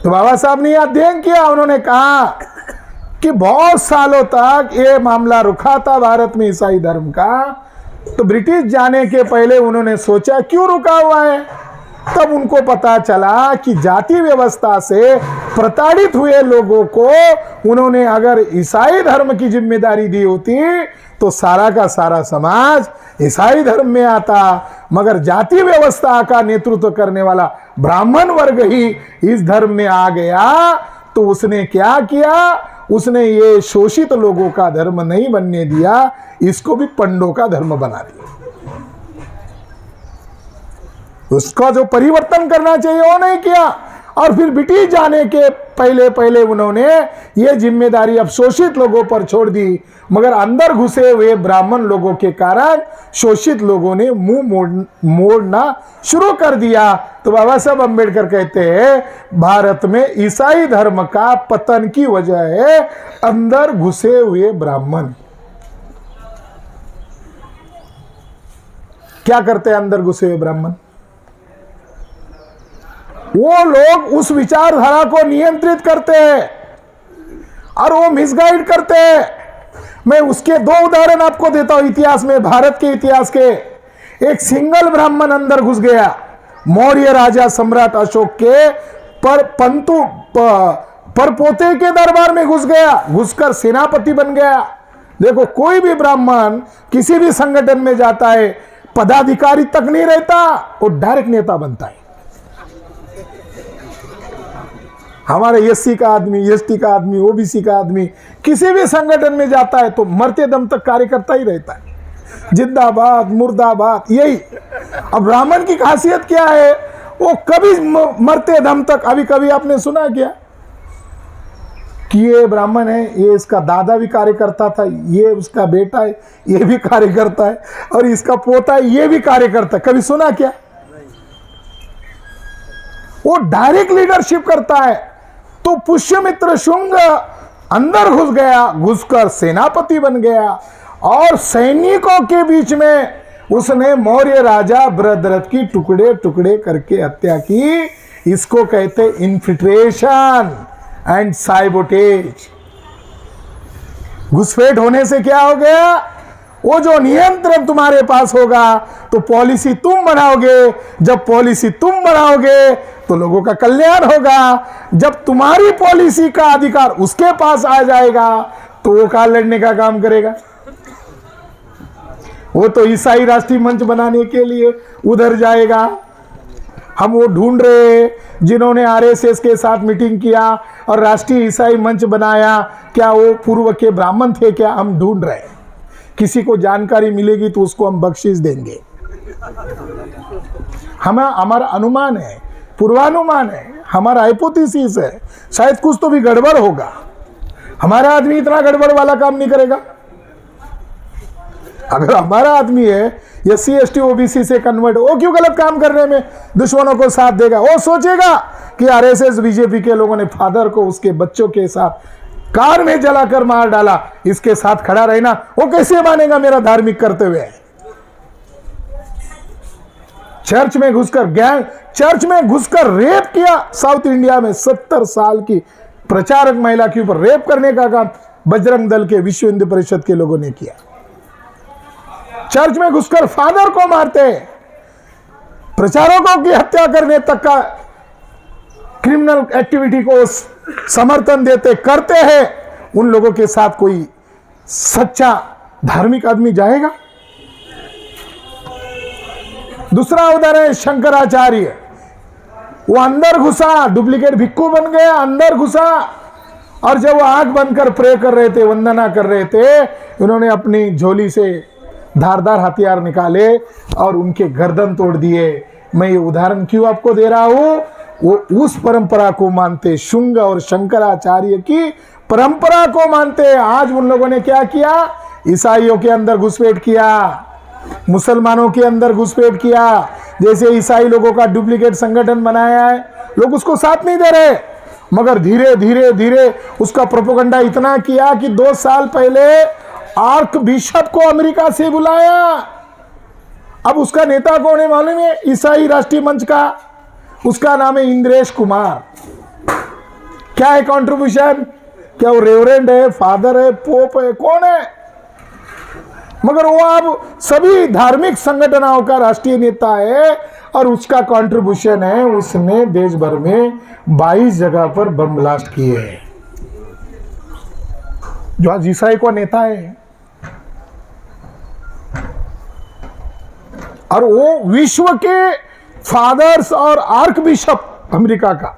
तो बाबा साहब ने यह अध्ययन किया, उन्होंने कहा कि बहुत सालों तक ये मामला रुका था भारत में ईसाई धर्म का। तो ब्रिटिश जाने के पहले उन्होंने सोचा क्यों रुका हुआ है। तब उनको पता चला कि जाति व्यवस्था से प्रताड़ित हुए लोगों को उन्होंने अगर ईसाई धर्म की जिम्मेदारी दी होती तो सारा का सारा समाज ईसाई धर्म में आता, मगर जाति व्यवस्था का नेतृत्व करने वाला ब्राह्मण वर्ग ही इस धर्म में आ गया। तो उसने क्या किया, उसने ये शोषित लोगों का धर्म नहीं बनने दिया, इसको भी पंडों का धर्म बना दिया। उसका जो परिवर्तन करना चाहिए वो नहीं किया। और फिर ब्रिटिश जाने के पहले पहले उन्होंने ये जिम्मेदारी अब शोषित लोगों पर छोड़ दी, मगर अंदर घुसे हुए ब्राह्मण लोगों के कारण शोषित लोगों ने मुंह मोड़ना शुरू कर दिया। तो बाबा साहब अम्बेडकर कहते हैं भारत में ईसाई धर्म का पतन की वजह है अंदर घुसे हुए ब्राह्मण। क्या करते हैं अंदर घुसे हुए ब्राह्मण? वो लोग उस विचारधारा को नियंत्रित करते हैं और वो मिसगाइड करते हैं। मैं उसके दो उदाहरण आपको देता हूं इतिहास में, भारत के इतिहास के। एक सिंगल ब्राह्मण अंदर घुस गया, मौर्य राजा सम्राट अशोक के परपोते के दरबार में घुस गया, घुसकर सेनापति बन गया। देखो कोई भी ब्राह्मण किसी भी संगठन में जाता है, पदाधिकारी तक नहीं रहता, वो डायरेक्ट नेता बनता है। हमारे एससी का आदमी, एसटी का आदमी, ओबीसी का आदमी किसी भी संगठन में जाता है तो मरते दम तक कार्यकर्ता ही रहता है, जिंदाबाद मुर्दाबाद यही। अब ब्राह्मण की खासियत क्या है, वो कभी मरते दम तक, अभी कभी आपने सुना क्या कि ये ब्राह्मण है, ये इसका दादा भी कार्यकर्ता था, ये उसका बेटा है, ये भी कार्यकर्ता है, और इसका पोता है, ये भी कार्यकर्ता। कभी सुना क्या? वो डायरेक्ट लीडरशिप करता है। तो पुष्यमित्र शुंग अंदर घुस गया, घुसकर सेनापति बन गया और सैनिकों के बीच में उसने मौर्य राजा बृहद्रथ की टुकड़े टुकड़े करके हत्या की। इसको कहते इन्फिल्ट्रेशन एंड साइबोटेज। घुसपैठ होने से क्या हो गया, वो जो नियंत्रण तुम्हारे पास होगा तो पॉलिसी तुम बनाओगे, जब पॉलिसी तुम बनाओगे तो लोगों का कल्याण होगा। जब तुम्हारी पॉलिसी का अधिकार उसके पास आ जाएगा तो वो काल लड़ने का काम करेगा। वो तो ईसाई राष्ट्रीय मंच बनाने के लिए उधर जाएगा। हम वो ढूंढ रहे जिन्होंने आरएसएस के साथ मीटिंग किया और राष्ट्रीय ईसाई मंच बनाया, क्या वो पूर्व के ब्राह्मण थे क्या? हम ढूंढ रहे हैं। किसी को जानकारी मिलेगी तो उसको हम बख्शीश देंगे। हमारा अनुमान है, पूर्वानुमान है, हमारा हाइपोथेसिस है, शायद कुछ तो भी गड़बड़ होगा। हमारा आदमी इतना गड़बड़ वाला काम नहीं करेगा। अगर हमारा आदमी है एससी एसटी ओबीसी से कन्वर्ट, वो क्यों गलत काम करने में दुश्मनों को साथ देगा? वो सोचेगा कि आरएसएस बीजेपी के लोगों ने फादर को उसके बच्चों के साथ कार में जलाकर मार डाला, इसके साथ खड़ा रहना वो कैसे मानेगा मेरा धार्मिक करते हुए? चर्च में घुसकर रेप किया। साउथ इंडिया में 70 साल की प्रचारक महिला के ऊपर रेप करने का काम बजरंग दल के विश्व हिंदू परिषद के लोगों ने किया। चर्च में घुसकर फादर को मारते, प्रचारकों की हत्या करने तक का क्रिमिनल एक्टिविटी को समर्थन देते करते हैं। उन लोगों के साथ कोई सच्चा धार्मिक आदमी जाएगा? दूसरा उदाहरण है शंकराचार्य। वो अंदर घुसा, डुप्लीकेट भिक्खु बन गया, अंदर घुसा, और जब वो आंख बंद कर प्रे कर रहे थे, वंदना कर रहे थे, उन्होंने अपनी झोली से धारदार हथियार निकाले और उनके गर्दन तोड़ दिए। मैं ये उदाहरण क्यों आपको दे रहा हूं, वो उस परंपरा को मानते, शुंग और शंकराचार्य की परंपरा को मानते। आज उन लोगों ने क्या किया, ईसाइयों के अंदर घुसपैठ किया, मुसलमानों के अंदर घुसपैठ किया। जैसे ईसाई लोगों का डुप्लीकेट संगठन बनाया है, लोग उसको साथ नहीं दे रहे, मगर धीरे धीरे धीरे उसका प्रोपेगेंडा इतना किया कि 2 साल पहले आर्क बिशप को अमेरिका से बुलाया। अब उसका नेता कौन है मालूम है? ईसाई राष्ट्रीय मंच का, उसका नाम है इंद्रेश कुमार। क्या है कंट्रीब्यूशन? क्या वो रेवरेंड है, फादर है, पोप है, कौन है? मगर वो अब सभी धार्मिक संगठनों का राष्ट्रीय नेता है और उसका कंट्रीब्यूशन है, उसने देश भर में 22 जगह पर बम ब्लास्ट किए हैं। जो आज ईसाई को नेता है और वो विश्व के फादर्स और आर्क बिशप अमेरिका का,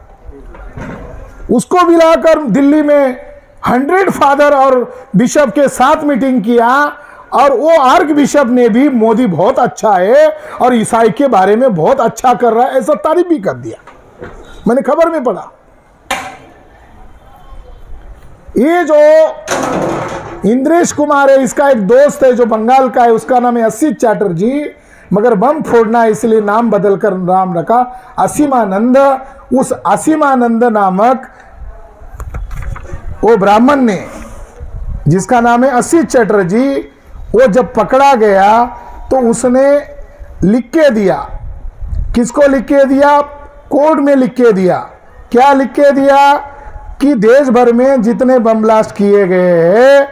उसको मिलाकर दिल्ली में 100 फादर और बिशप के साथ मीटिंग किया और वो आर्क बिशप ने भी मोदी बहुत अच्छा है और ईसाई के बारे में बहुत अच्छा कर रहा है ऐसा तारीफ भी कर दिया। मैंने खबर में पढ़ा। ये जो इंद्रेश कुमार है, इसका एक दोस्त है जो बंगाल का है, उसका नाम है असित चैटर्जी, मगर बम फोड़ना इसलिए नाम बदलकर नाम रखा असीमानंद। उस असीमानंद नामक वो ब्राह्मण ने, जिसका नाम है असित चैटर्जी, वो जब पकड़ा गया तो उसने लिख के दिया। किसको लिख के दिया? कोर्ट में लिख के दिया। क्या लिख के दिया? कि देश भर में जितने बम ब्लास्ट किए गए हैं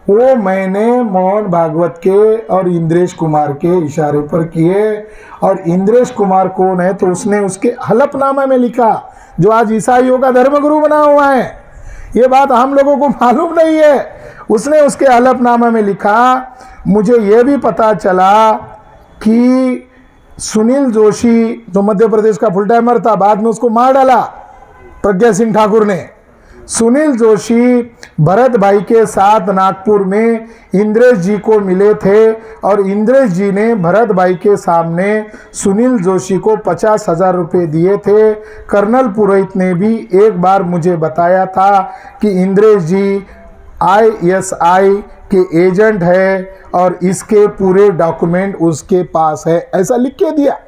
वो मैंने मोहन भागवत के और इंद्रेश कुमार के इशारे पर किए। और इंद्रेश कुमार कौन है? तो उसने उसके हलफनामा में लिखा, जो आज ईसाइयों का धर्मगुरु बना हुआ है। ये बात हम लोगों को मालूम नहीं है। उसने उसके हलफनामा में लिखा, मुझे ये भी पता चला कि सुनील जोशी जो मध्य प्रदेश का फुल टाइमर था, बाद में उसको मार डाला प्रज्ञा सिंह ठाकुर ने। सुनील जोशी भरत भाई के साथ नागपुर में इंद्रेश जी को मिले थे और इंद्रेश जी ने भरत भाई के सामने सुनील जोशी को 50,000 रुपये दिए थे। कर्नल पुरोहित ने भी एक बार मुझे बताया था कि इंद्रेश जी ISI के एजेंट है और इसके पूरे डॉक्यूमेंट उसके पास है, ऐसा लिख के दिया।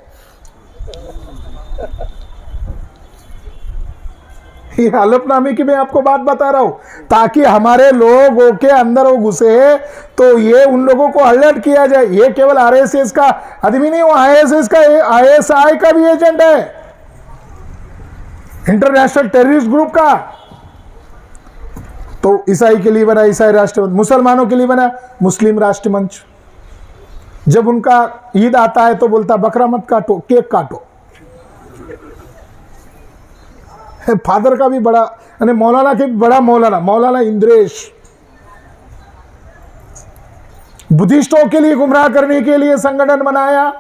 ये हलफनामे की मैं आपको बात बता रहा हूं ताकि हमारे लोगों के अंदर वो घुसे तो ये उन लोगों को अलर्ट किया जाए। ये केवल RSS का आदमी नहीं, वो ISS का ISI का भी एजेंट है, इंटरनेशनल टेररिस्ट ग्रुप का। तो ईसाई के लिए बना ईसाई राष्ट्र मंच, मुसलमानों के लिए बना मुस्लिम राष्ट्र मंच। जब उनका ईद आता है तो बोलता बकरा मत काटो, केक काटो। फादर का भी बड़ा, यानी मौलाना के भी बड़ा मौलाना इंद्रेश, बुद्धिस्टों के लिए गुमराह करने के लिए संगठन बनाया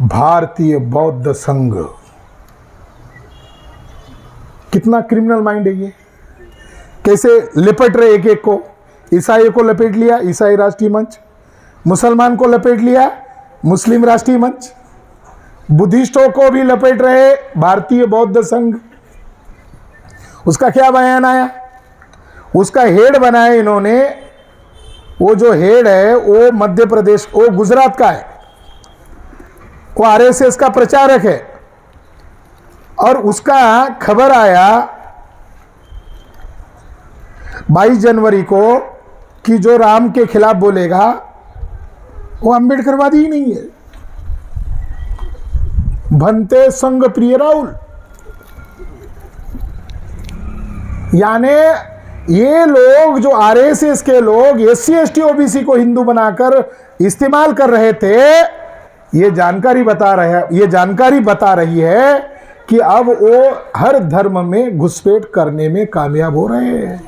भारतीय बौद्ध संघ। कितना क्रिमिनल माइंड है ये, कैसे लिपट रहे एक एक को। ईसाई को लपेट लिया ईसाई राष्ट्रीय मंच, मुसलमान को लपेट लिया मुस्लिम राष्ट्रीय मंच, बुद्धिस्टों को भी लपेट रहे भारतीय बौद्ध संघ। उसका क्या बयान आया? उसका हेड बनाया इन्होंने, वो जो हेड है वो मध्य प्रदेश, वो गुजरात का है, वो RSS का प्रचारक है। और उसका खबर आया 22 जनवरी को कि जो राम के खिलाफ बोलेगा वो अम्बेडकरवादी ही नहीं है। भंते संघ प्रिय राहुल, यानी ये लोग जो RSS के लोग SC ST OBC को हिंदू बनाकर इस्तेमाल कर रहे थे, ये जानकारी बता रही है कि अब वो हर धर्म में घुसपैठ करने में कामयाब हो रहे हैं।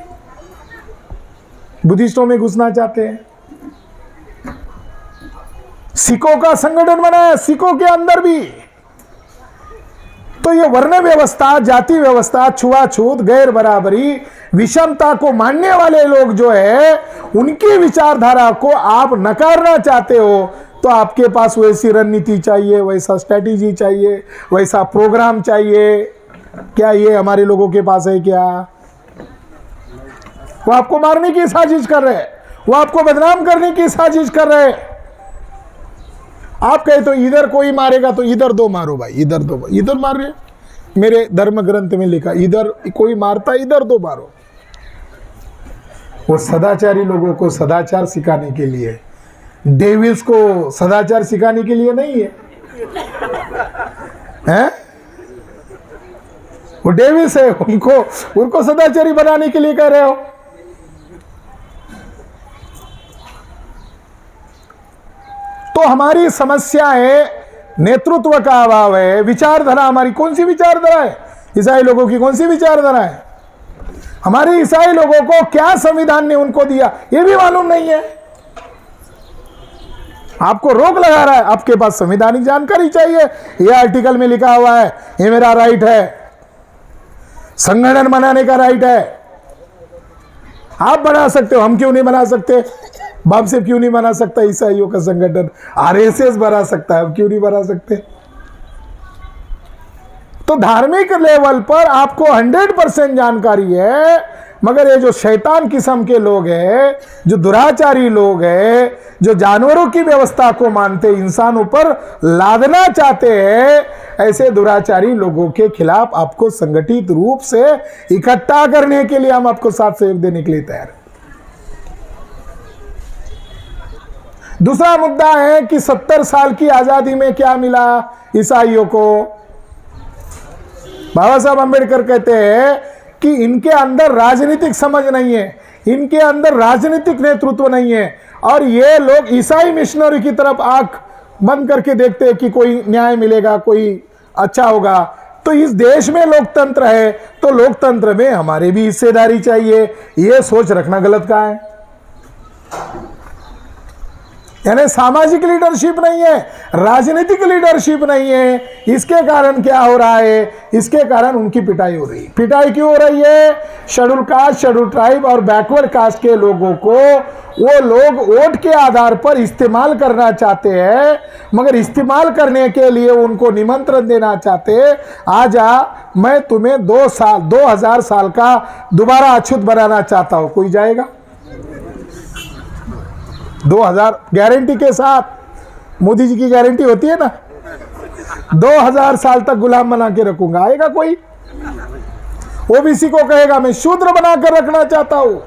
बुद्धिस्टों में घुसना चाहते हैं, सिखों का संगठन बनाया, सिखों के अंदर भी। तो ये वर्ण व्यवस्था, जाति व्यवस्था, छुआछूत, गैर बराबरी, विषमता को मानने वाले लोग जो है, उनकी विचारधारा को आप नकारना चाहते हो तो आपके पास वैसी रणनीति चाहिए, वैसा स्ट्रैटेजी चाहिए, वैसा प्रोग्राम चाहिए। क्या ये हमारे लोगों के पास है क्या? वो आपको मारने की साजिश कर रहे हैं, वो आपको बदनाम करने की साजिश कर रहे हैं। आप कहे तो इधर कोई मारेगा तो इधर दो मारो भाई, इधर दो, इधर मार रहे। मेरे धर्म ग्रंथ में लिखा, इधर कोई मारता इधर दो मारो। वो सदाचारी लोगों को सदाचार सिखाने के लिए, डेविल्स को सदाचार सिखाने के लिए नहीं है, हैं? वो डेविस है, उनको सदाचारी बनाने के लिए कह रहे हो। तो हमारी समस्या है नेतृत्व का अभाव है। विचारधारा हमारी कौन सी विचारधारा है? ईसाई लोगों की कौन सी विचारधारा है? हमारे ईसाई लोगों को क्या संविधान ने उनको दिया ये भी मालूम नहीं है। आपको रोक लगा रहा है, आपके पास संवैधानिक जानकारी चाहिए। ये आर्टिकल में लिखा हुआ है, ये मेरा राइट है, संगठन बनाने का राइट है। आप बना सकते हो, हम क्यों नहीं बना सकते? बाप से क्यों नहीं बना सकता ईसाइयों का संगठन? आरएसएस बना सकता है, हम क्यों नहीं बना सकते? तो धार्मिक लेवल पर आपको 100% जानकारी है, मगर ये जो शैतान किस्म के लोग हैं, जो दुराचारी लोग हैं, जो जानवरों की व्यवस्था को मानते इंसानों पर लादना चाहते हैं, ऐसे दुराचारी लोगों के खिलाफ आपको संगठित रूप से इकट्ठा करने के लिए हम आपको साथ सहयोग देने के लिए तैयार हैं। दूसरा मुद्दा है कि 70 साल की आजादी में क्या मिला ईसाइयों को? बाबा साहब अंबेडकर कहते हैं कि इनके अंदर राजनीतिक समझ नहीं है, इनके अंदर राजनीतिक नेतृत्व नहीं है, और ये लोग ईसाई मिशनरी की तरफ आंख बंद करके देखते हैं कि कोई न्याय मिलेगा, कोई अच्छा होगा। तो इस देश में लोकतंत्र है, तो लोकतंत्र में हमारे भी हिस्सेदारी चाहिए। ये सोच रखना गलत कहाँ है? यानी सामाजिक लीडरशिप नहीं है, राजनीतिक लीडरशिप नहीं है। इसके कारण क्या हो रहा है? इसके कारण उनकी पिटाई हो रही है। पिटाई क्यों हो रही है? शेड्यूल कास्ट, शेड्यूल ट्राइब और बैकवर्ड कास्ट के लोगों को वो लोग वोट के आधार पर इस्तेमाल करना चाहते हैं, मगर इस्तेमाल करने के लिए उनको निमंत्रण देना चाहते हैं, आजा मैं तुम्हें 2000 साल का दोबारा अछूत बनाना चाहता हूं। कोई जाएगा? 2000 गारंटी के साथ, मोदी जी की गारंटी होती है ना, 2000 साल तक गुलाम बना के रखूंगा। आएगा कोई? ओबीसी को कहेगा मैं शूद्र बनाकर रखना चाहता हूं,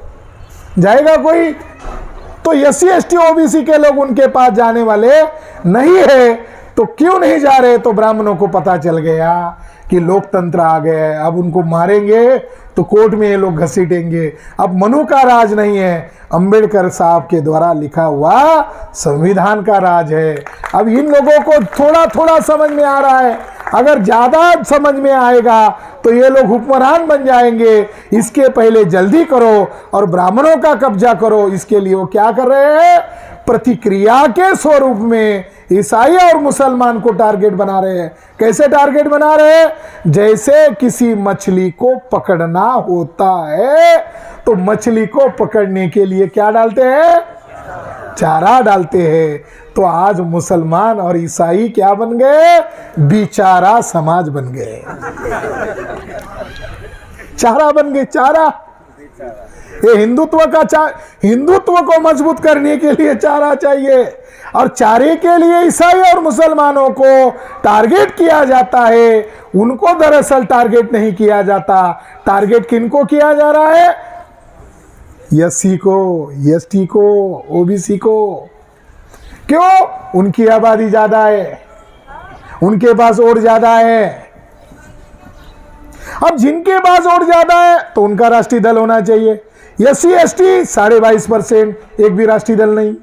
जाएगा कोई? तो एससी एसटी ओबीसी के लोग उनके पास जाने वाले नहीं है। तो क्यों नहीं जा रहे? तो ब्राह्मणों को पता चल गया कि लोकतंत्र आ गए, अब उनको मारेंगे तो कोर्ट में ये लोग घसीटेंगे। अब मनु का राज नहीं है, अंबेडकर साहब के द्वारा लिखा हुआ संविधान का राज है। अब इन लोगों को थोड़ा थोड़ा समझ में आ रहा है, अगर ज्यादा समझ में आएगा तो ये लोग हुक्मरान बन जाएंगे। इसके पहले जल्दी करो और ब्राह्मणों का कब्जा करो। इसके लिए वो क्या कर रहे हैं? प्रतिक्रिया के स्वरूप में ईसाई और मुसलमान को टारगेट बना रहे हैं। कैसे टारगेट बना रहे हैं? जैसे किसी मछली को पकड़ना होता है तो मछली को पकड़ने के लिए क्या डालते हैं? चारा डालते हैं। तो आज मुसलमान और ईसाई क्या बन गए? बेचारा समाज बन गए, चारा बन गए, चारा। ये हिंदुत्व को मजबूत करने के लिए चारा चाहिए, और चारे के लिए ईसाई और मुसलमानों को टारगेट किया जाता है। उनको दरअसल टारगेट नहीं किया जाता। टारगेट किनको किया जा रहा है? एससी को, एसटी को, ओबीसी को। क्यों? उनकी आबादी ज्यादा है, उनके पास वोट ज्यादा है। अब जिनके पास वोट ज्यादा है तो उनका राष्ट्रीय दल होना चाहिए। एससी एसटी 22.5%, एक भी राष्ट्रीय दल नहीं।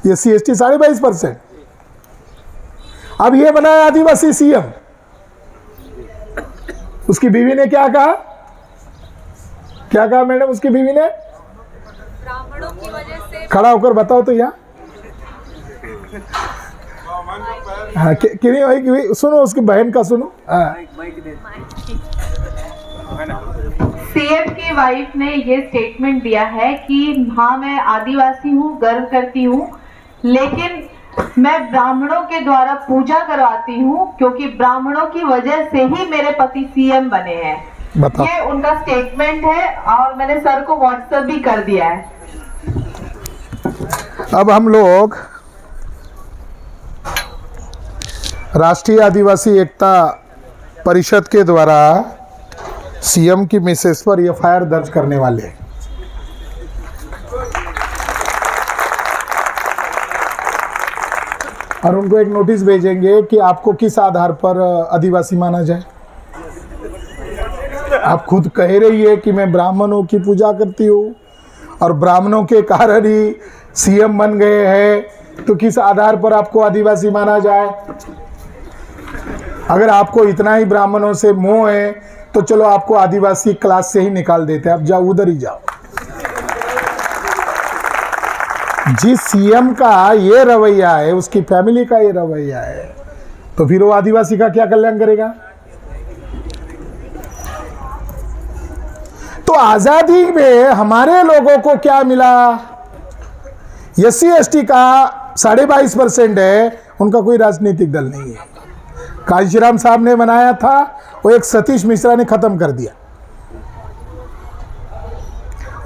SC ST 22.5%। अब ये बनाया आदिवासी सीएम, उसकी बीवी ने क्या कहा? क्या कहा मैडम उसकी बीवी ने? ब्राह्मणों की वजह से। खड़ा होकर बताओ तो यहाँ। हाँ, सुनो उसकी बहन का सुनो। सीएम की वाइफ ने ये स्टेटमेंट दिया है कि हाँ मैं आदिवासी हूँ, गर्व करती हूँ, लेकिन मैं ब्राह्मणों के द्वारा पूजा करवाती हूँ क्योंकि ब्राह्मणों की वजह से ही मेरे पति सीएम बने हैं। ये उनका स्टेटमेंट है और मैंने सर को व्हाट्सएप भी कर दिया है। अब हम लोग राष्ट्रीय आदिवासी एकता परिषद के द्वारा सीएम की मिसेस पर एफआईआर दर्ज करने वाले हैं। और उनको एक नोटिस भेजेंगे कि आपको किस आधार पर आदिवासी माना जाए। आप खुद कह रही है कि मैं ब्राह्मणों की पूजा करती हूँ और ब्राह्मणों के कारण ही सीएम बन गए हैं, तो किस आधार पर आपको आदिवासी माना जाए? अगर आपको इतना ही ब्राह्मणों से मोह है तो चलो आपको आदिवासी क्लास से ही निकाल देते, आप जाओ उधर ही जाओ। जिस सीएम का ये रवैया है, उसकी फैमिली का ये रवैया है, तो फिर वो आदिवासी का क्या कल्याण करेगा? तो आजादी में हमारे लोगों को क्या मिला? SC/ST का 22.5% है, उनका कोई राजनीतिक दल नहीं है। कांशीराम साहब ने बनाया था, वो एक सतीश मिश्रा ने खत्म कर दिया।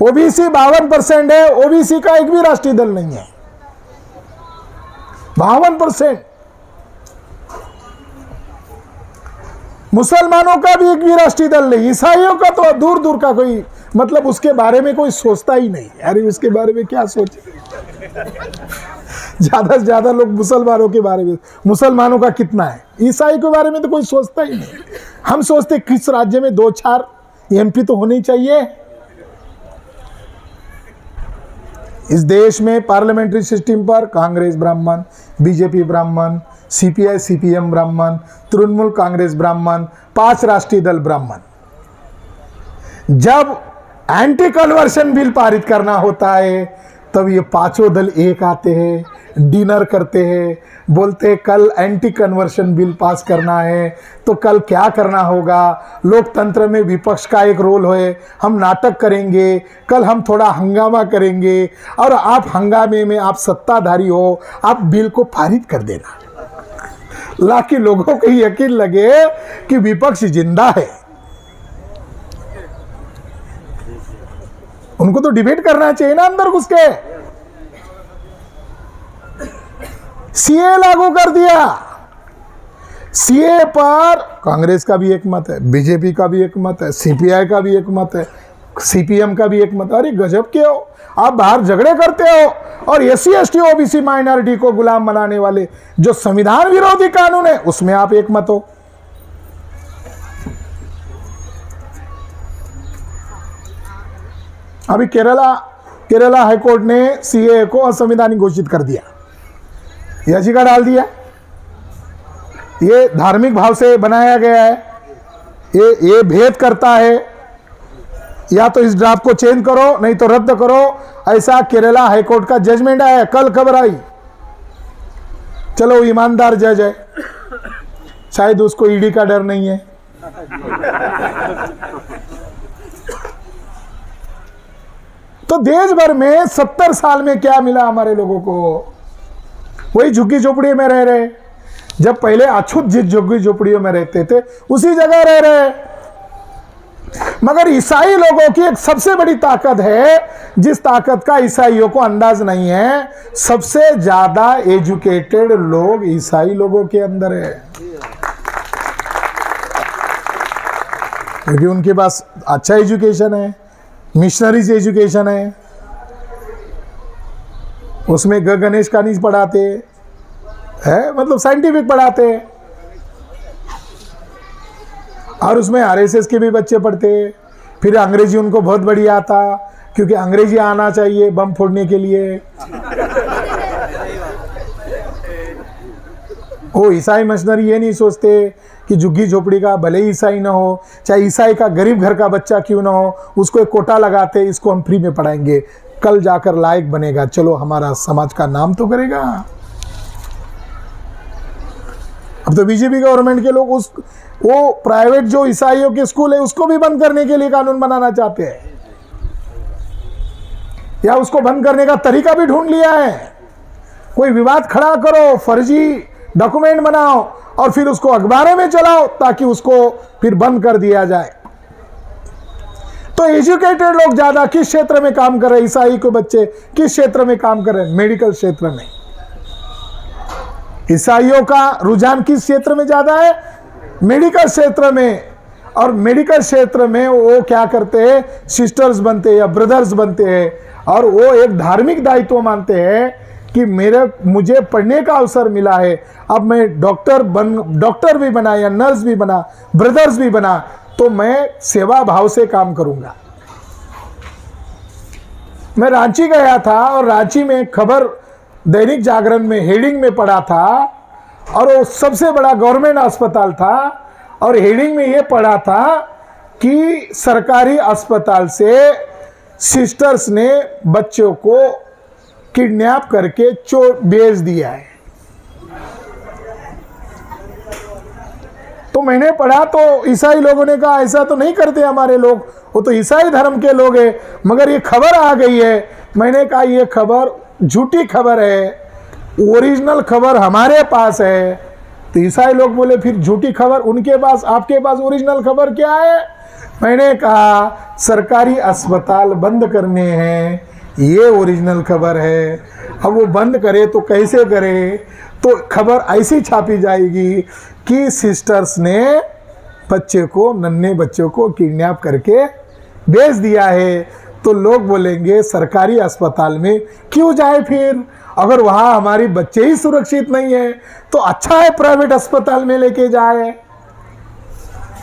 OBC 52% है, OBC का एक भी राष्ट्रीय दल नहीं है। 52%। मुसलमानों का भी एक भी राष्ट्रीय दल नहीं, ईसाइयों का तो दूर दूर का कोई, मतलब उसके बारे में कोई सोचता ही नहीं। अरे उसके बारे में क्या सोचे? ज्यादा से ज्यादा लोग मुसलमानों के बारे में, मुसलमानों का कितना है, ईसाई के बारे में तो कोई सोचता ही नहीं। हम सोचते किस राज्य में 2-4 MP तो होने चाहिए। इस देश में पार्लियामेंट्री सिस्टम पर कांग्रेस ब्राह्मण, बीजेपी ब्राह्मण, CPI CPM ब्राह्मण, तृणमूल कांग्रेस ब्राह्मण, 5 राष्ट्रीय दल ब्राह्मण। जब एंटी कन्वर्शन बिल पारित करना होता है तब ये 5 दल एक आते हैं, डिनर करते हैं, बोलते हैं कल एंटी कन्वर्शन बिल पास करना है, तो कल क्या करना होगा, लोकतंत्र में विपक्ष का एक रोल है, हम नाटक करेंगे, कल हम थोड़ा हंगामा करेंगे, और आप हंगामे में आप सत्ताधारी हो, आप बिल को पारित कर देना, ताकि लोगों को यकीन लगे कि विपक्ष जिंदा है। उनको तो डिबेट करना चाहिए ना अंदर घुस के। CA लागू कर दिया। CA पर कांग्रेस का भी एक मत है, बीजेपी का भी एक मत है, CPI का भी एक मत है, CPM का भी एक मत। अरे गजब के हो, आप बाहर झगड़े करते हो और SC/ST OBC माइनॉरिटी को गुलाम बनाने वाले जो संविधान विरोधी कानून है उसमें आप एक मत हो। अभी केरला हाईकोर्ट ने CA को असंवैधानिक घोषित कर दिया, याचिका डाल दिया। ये धार्मिक भाव से बनाया गया है, ये भेद करता है, या तो इस ड्राफ्ट को चेंज करो नहीं तो रद्द करो, ऐसा केरला हाईकोर्ट का जजमेंट आया। कल खबर आई। चलो ईमानदार जज है, शायद उसको ईडी का डर नहीं है। तो देश भर में 70 साल में क्या मिला हमारे लोगों को? वही झुग्गी झोपड़ी में रह रहे, जब पहले अछूत जिस झुग्गी झोपड़ियों में रहते थे उसी जगह रह रहे। मगर ईसाई लोगों की एक सबसे बड़ी ताकत है, जिस ताकत का ईसाइयों को अंदाज नहीं है। सबसे ज्यादा एजुकेटेड लोग ईसाई लोगों के अंदर है, क्योंकि उनके पास अच्छा एजुकेशन है, मिशनरीज एजुकेशन है। उसमें गणेश का नहीं पढ़ाते है, मतलब साइंटिफिक पढ़ाते, और उसमें RSS के भी बच्चे पढ़ते। फिर अंग्रेजी उनको बहुत बढ़िया आता, क्योंकि अंग्रेजी आना चाहिए बम फोड़ने के लिए। वो ईसाई मिशनरी ये नहीं सोचते कि झुग्गी झोपड़ी का भले ही ईसाई ना हो, चाहे ईसाई का गरीब घर का बच्चा क्यों ना हो, उसको एक कोटा लगाते, इसको हम फ्री में पढ़ाएंगे, कल जाकर लायक बनेगा, चलो हमारा समाज का नाम तो करेगा। अब तो बीजेपी गवर्नमेंट के लोग वो प्राइवेट जो ईसाइयों के स्कूल है उसको भी बंद करने के लिए कानून बनाना चाहते हैं, या उसको बंद करने का तरीका भी ढूंढ लिया है। कोई विवाद खड़ा करो, फर्जी डॉक्यूमेंट बनाओ और फिर उसको अखबारों में चलाओ, ताकि उसको फिर बंद कर दिया जाए। तो एजुकेटेड लोग ज्यादा किस क्षेत्र में काम कर रहे हैं? ईसाई के बच्चे किस क्षेत्र में काम कर रहे हैं? मेडिकल क्षेत्र में। ईसाइयों का रुझान किस क्षेत्र में ज्यादा है? मेडिकल क्षेत्र में। और मेडिकल क्षेत्र में वो क्या करते हैं? सिस्टर्स बनते हैं या ब्रदर्स बनते हैं, और वो एक धार्मिक दायित्व मानते हैं कि मुझे पढ़ने का अवसर मिला है, अब मैं डॉक्टर भी बना या नर्स भी बना, ब्रदर्स भी बना, तो मैं सेवा भाव से काम करूंगा। मैं रांची गया था और रांची में खबर दैनिक जागरण में हेडिंग में पढ़ा था, और वो सबसे बड़ा गवर्नमेंट अस्पताल था, और हेडिंग में ये पढ़ा था कि सरकारी अस्पताल से सिस्टर्स ने बच्चों को किडनैप करके बेच दिया है। तो मैंने पढ़ा तो ईसाई लोगों ने कहा ऐसा तो नहीं करते हमारे लोग, वो तो ईसाई धर्म के लोग हैं, मगर ये खबर आ गई है। मैंने कहा ये खबर झूठी खबर है, ओरिजिनल खबर हमारे पास है। तो ईसाई लोग बोले फिर झूठी खबर उनके पास, आपके पास ओरिजिनल खबर क्या है? मैंने कहा सरकारी अस्पताल बंद करने हैं, ये ओरिजिनल खबर है। अब वो बंद करे तो कैसे करे? तो खबर ऐसी छापी जाएगी कि सिस्टर्स ने बच्चे को, नन्हे बच्चों को किडनैप करके बेच दिया है। तो लोग बोलेंगे सरकारी अस्पताल में क्यों जाए फिर, अगर वहाँ हमारी बच्चे ही सुरक्षित नहीं है तो अच्छा है प्राइवेट अस्पताल में लेके जाए।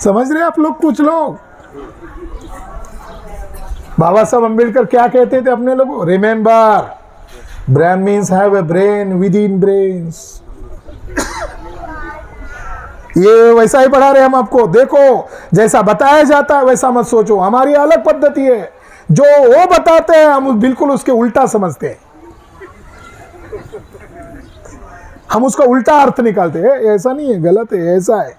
समझ रहे आप लोग? कुछ लोग, बाबा साहब अम्बेडकर क्या कहते थे अपने लोगों? Remember Brahmins have a brain with in brains. ये वैसा ही पढ़ा रहे हम आपको। देखो जैसा बताया जाता है वैसा मत सोचो, हमारी अलग पद्धति है। जो वो बताते हैं हम बिल्कुल उसके उल्टा समझते हैं, हम उसका उल्टा अर्थ निकालते हैं। ऐसा नहीं है, गलत है, ऐसा है।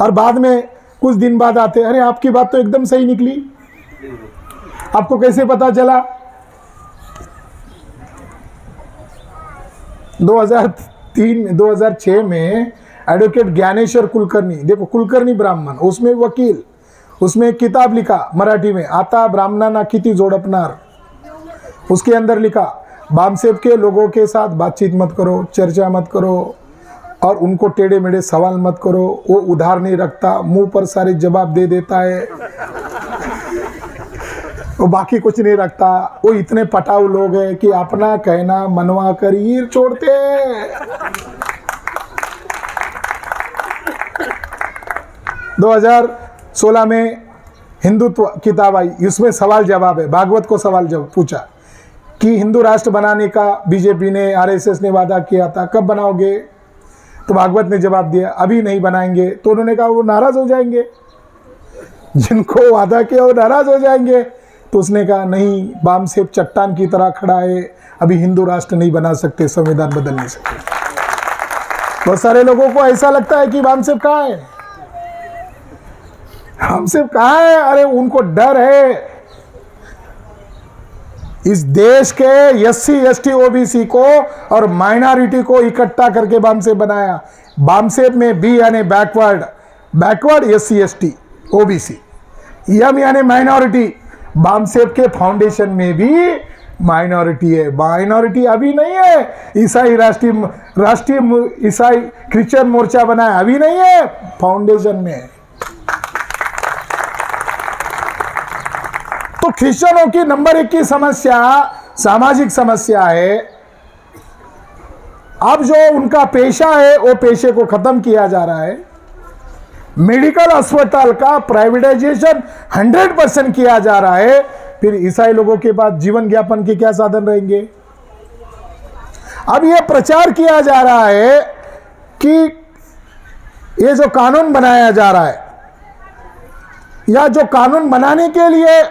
और बाद में कुछ दिन बाद आते, अरे आपकी बात तो एकदम सही निकली, आपको कैसे पता चला? 2006 में एडवोकेट ज्ञानेश्वर कुलकर्णी, देखो कुलकर्णी ब्राह्मण, उसमें वकील, उसमें एक किताब लिखा मराठी में, आता ब्राह्मणांना किती जोडपणार। उसके अंदर लिखा बामसेब के लोगों के साथ बातचीत मत करो, चर्चा मत करो, और उनको टेढ़े मेढ़े सवाल मत करो, वो उधार नहीं रखता, मुंह पर सारे जवाब दे देता है, वो बाकी कुछ नहीं रखता। वो इतने पटाऊ लोग हैं कि अपना कहना मनवा कर ईर छोड़ते हैं। 2016 में हिंदुत्व किताब आई, इसमें सवाल जवाब है, भागवत को सवाल जवाब पूछा कि हिंदू राष्ट्र बनाने का बीजेपी ने, आरएसएस ने वादा किया था, कब बनाओगे? तो भागवत ने जवाब दिया अभी नहीं बनाएंगे। तो उन्होंने कहा वो नाराज हो जाएंगे, जिनको वादा किया वो नाराज हो जाएंगे। तो उसने कहा नहीं, बामसेब चट्टान की तरह खड़ा है, अभी हिंदू राष्ट्र नहीं बना सकते, संविधान बदल नहीं सकते। बहुत सारे लोगों को ऐसा लगता है कि बामसेब कहाँ है, बामसेब कहाँ है? अरे उनको डर है इस देश के एससी एसटी ओबीसी को और माइनॉरिटी को इकट्ठा करके बामसेब बनाया। बामसेब में बी यानी backward SC ST OBC, M यानी माइनॉरिटी। बामसेब के फाउंडेशन में भी माइनॉरिटी है। माइनॉरिटी अभी नहीं है, ईसाई राष्ट्रीय ईसाई क्रिश्चियन मोर्चा बनाया, अभी नहीं है, फाउंडेशन में है। तो क्रिश्चियनों की नंबर 1 की समस्या सामाजिक समस्या है। अब जो उनका पेशा है वो पेशे को खत्म किया जा रहा है। मेडिकल अस्पताल का प्राइवेटाइजेशन 100% किया जा रहा है। फिर ईसाई लोगों के पास जीवन यापन के क्या साधन रहेंगे? अब यह प्रचार किया जा रहा है कि ये जो कानून बनाया जा रहा है, या जो कानून बनाने के लिए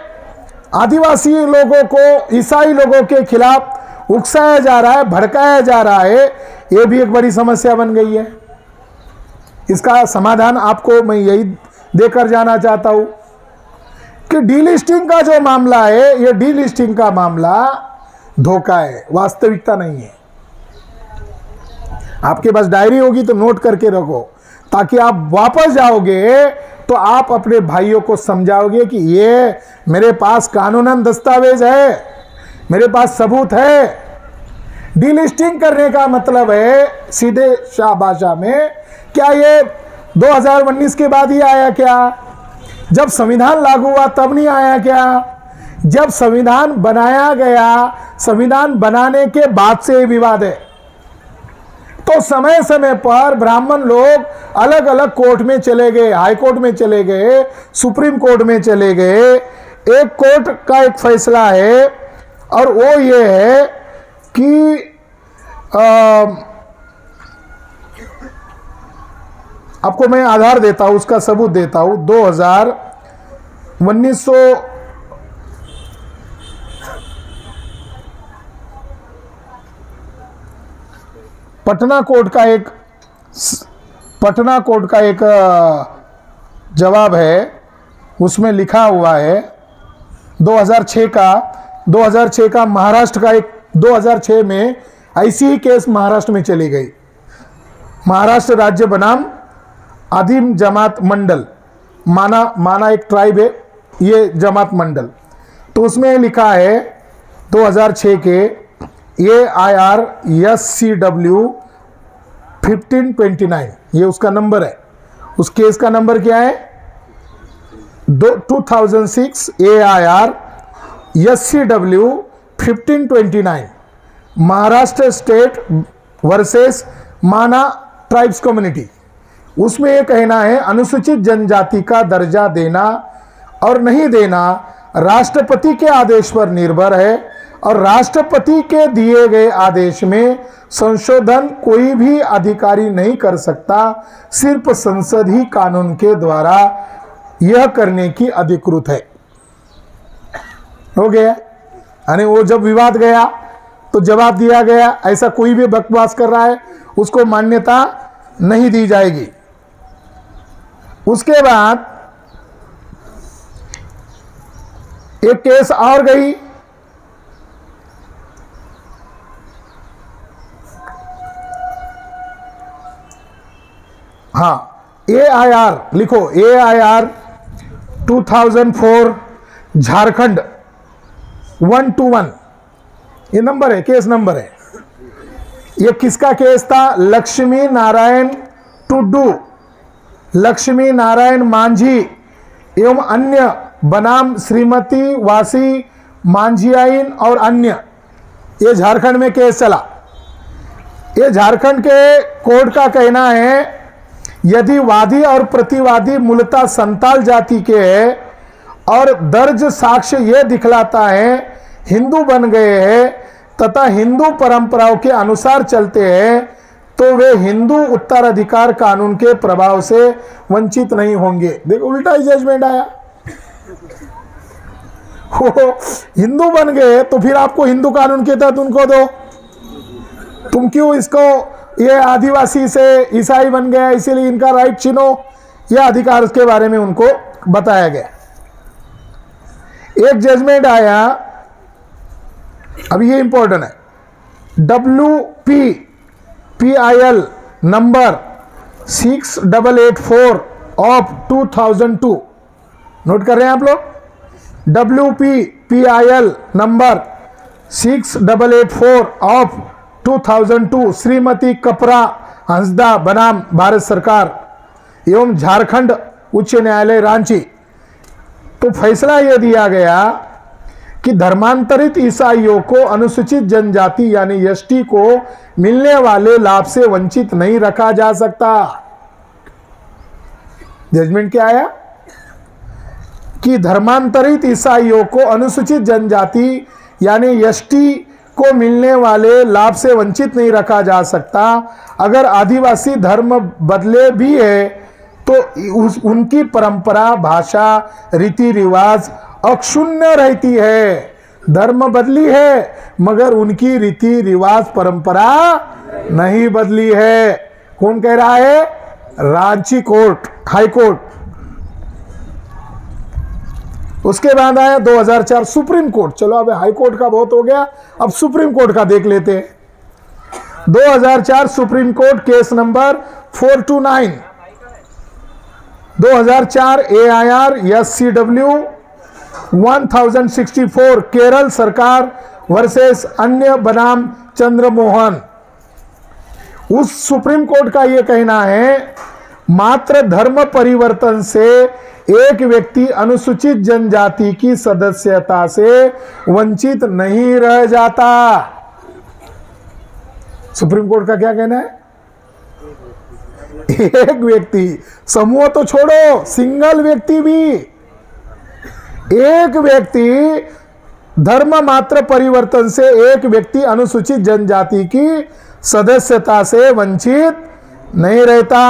आदिवासी लोगों को ईसाई लोगों के खिलाफ उकसाया जा रहा है, भड़काया जा रहा है, ये भी एक बड़ी समस्या बन गई है। इसका समाधान आपको मैं यही देकर जाना चाहता हूं कि डीलिस्टिंग का जो मामला है, ये डीलिस्टिंग का मामला धोखा है, वास्तविकता नहीं है। आपके पास डायरी होगी तो नोट करके रखो, ताकि आप वापस जाओगे तो आप अपने भाइयों को समझाओगे कि ये मेरे पास कानूनन दस्तावेज है, मेरे पास सबूत है। डीलिस्टिंग करने का मतलब है सीधे भाषा में, क्या ये 2019 के बाद ही आया क्या? जब संविधान लागू हुआ तब नहीं आया क्या? जब संविधान बनाया गया, संविधान बनाने के बाद से विवाद है। तो समय समय पर ब्राह्मण लोग अलग अलग कोर्ट में चले गए, हाई कोर्ट में चले गए, सुप्रीम कोर्ट में चले गए। एक कोर्ट का एक फैसला है और वो ये है कि आपको मैं आधार देता हूं, उसका सबूत देता हूं। 1900 पटना कोर्ट का एक जवाब है, उसमें लिखा हुआ है 2006 का महाराष्ट्र का एक 2006 में ऐसी ही केस महाराष्ट्र में चली गई। महाराष्ट्र राज्य बनाम आदिम जमात मंडल, माना एक ट्राइब है ये जमात मंडल, तो उसमें लिखा है 2006 के AIR-SCW 1529, ये उसका नंबर है। उस केस का नंबर क्या है? 2006 AIR-SCW 1529, महाराष्ट्र स्टेट वर्सेस माना ट्राइब्स कम्युनिटी। उसमें यह कहना है अनुसूचित जनजाति का दर्जा देना और नहीं देना राष्ट्रपति के आदेश पर निर्भर है और राष्ट्रपति के दिए गए आदेश में संशोधन कोई भी अधिकारी नहीं कर सकता, सिर्फ संसद ही कानून के द्वारा यह करने की अधिकृत है। हो गया। यानी वो जब विवाद गया तो जवाब दिया गया, ऐसा कोई भी बकवास कर रहा है उसको मान्यता नहीं दी जाएगी। उसके बाद एक केस और गई, हाँ AIR लिखो, AIR 2004 झारखंड 121, ये नंबर है, केस नंबर है। ये किसका केस था? लक्ष्मी नारायण टुड्डू, लक्ष्मी नारायण मांझी एवं अन्य बनाम श्रीमती वासी मांझियाइन और अन्य, ये झारखंड में केस चला। ये झारखंड के कोर्ट का कहना है यदि वादी और प्रतिवादी मूलतः संताल जाति के हैं और दर्ज साक्ष्य यह दिखलाता है हिंदू बन गए हैं तथा हिंदू परंपराओं के अनुसार चलते हैं तो वे हिंदू उत्तराधिकार कानून के प्रभाव से वंचित नहीं होंगे। देखो उल्टा ही जजमेंट आया। वो हिंदू बन गए तो फिर आपको हिंदू कानून के तहत उनको दो, तुम क्यों इसको, ये आदिवासी से ईसाई बन गया इसीलिए इनका राइट छीनो, यह अधिकार के बारे में उनको बताया गया। एक जजमेंट आया, अब ये इंपॉर्टेंट है, WPPIL नंबर 6884 ऑफ 2002, नोट कर रहे हैं आप लोग? WPPIL नंबर 6884 ऑफ 2002 श्रीमती कपरा हंसदा बनाम भारत सरकार एवं झारखंड उच्च न्यायालय रांची। तो फैसला यह दिया गया कि धर्मांतरित ईसाइयों को अनुसूचित जनजाति यानी एसटी को मिलने वाले लाभ से वंचित नहीं रखा जा सकता। जजमेंट क्या आया कि धर्मांतरित ईसाइयों को अनुसूचित जनजाति यानी एसटी को मिलने वाले लाभ से वंचित नहीं रखा जा सकता। अगर आदिवासी धर्म बदले भी है तो उनकी परंपरा, भाषा, रीति रिवाज अक्षुण्ण रहती है। धर्म बदली है मगर उनकी रीति रिवाज परंपरा नहीं बदली है। कौन कह रहा है? Ranchi court, high court. उसके बाद आया 2004 सुप्रीम कोर्ट। चलो अब हाई कोर्ट का बहुत हो गया, अब सुप्रीम कोर्ट का देख लेते हैं। 2004 supreme court case number 429, 2004 AIR-SCW 1064 Kerala सरकार वर्सेस अन्य बनाम चंद्रमोहन। उस सुप्रीम कोर्ट का यह कहना है मात्र धर्म परिवर्तन से एक व्यक्ति अनुसूचित जनजाति की सदस्यता से वंचित नहीं रह जाता। सुप्रीम कोर्ट का क्या कहना है? एक व्यक्ति, समूह तो छोड़ो, सिंगल व्यक्ति भी, एक व्यक्ति धर्म मात्र परिवर्तन से एक व्यक्ति अनुसूचित जनजाति की सदस्यता से वंचित नहीं रहता।